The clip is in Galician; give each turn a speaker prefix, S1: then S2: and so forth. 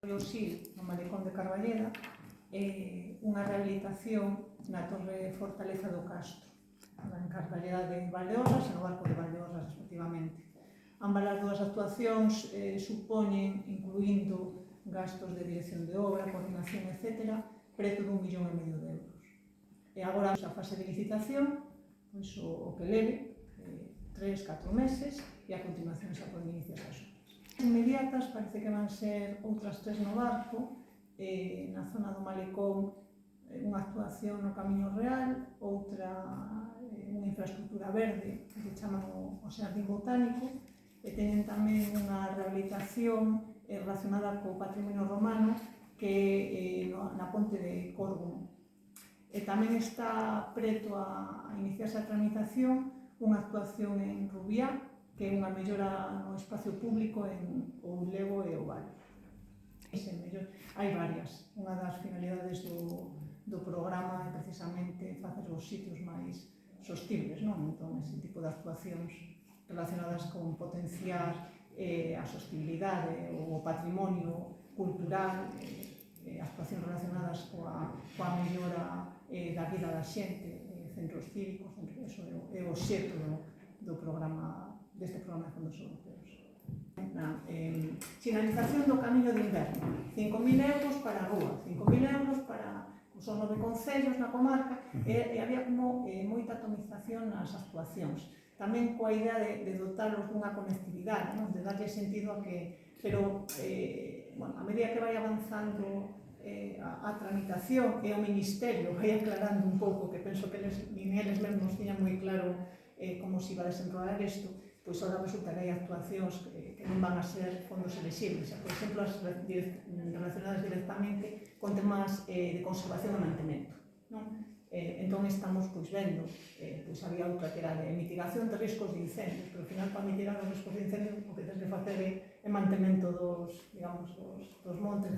S1: O SIL, no Malecón de Carballeda, unha rehabilitación na Torre Fortaleza do Castro, en Carballeda de Valdeorras e no Barco de Valdeorras, respectivamente. Ambas as dúas actuacións supoñen, incluindo gastos de dirección de obra, coordinación, etc., preto de 1,5 millón de euros. E agora a fase de licitación, pois o que leve, 3-4 meses, e a continuación xa poden iniciar as obras. Inmediatas parece que van ser outras 3 no Barco, na zona do Malecón unha actuación no Camiño Real, outra unha infraestructura verde que chaman o Xardín Botánico, e teñen tamén unha rehabilitación relacionada co patrimonio romano que na ponte de Córgono. E tamén está preto a iniciarse a tramitación unha actuación en Rubiá, que é unha mellora no espacio público en Oulevo e o Val. Hai varias. Unha das finalidades do programa é precisamente facer os sitios máis sostibles, non? Entón, ese tipo de actuacións relacionadas con potenciar a sostibilidade, o patrimonio cultural, actuacións relacionadas coa mellora da vida da xente, centros cívicos, eso é o xeito do programa, deste programa de fondos europeos. Finalización do camiño de inverno, 5.000 euros para a rúa, 5.000 euros para os 9 concellos na comarca, e había como moita atomización nas actuacións. Tamén coa idea de dotarlos dunha conectividade, de darlle sentido a que... Pero, a medida que vai avanzando a tramitación e o Ministerio vai aclarando un pouco, que penso que nin eles mesmos tiñan moi claro como se iba a desenrolar isto, pois agora resulta que hai actuacións que non van a ser fondos elegibles, por exemplo, as relacionadas directamente con temas de conservación e mantemento. Entón estamos vendo, había outra que era de mitigación de riscos de incendios, pero ao final para mitigar os riscos de incendios o que tens que facer é mantemento dos montes.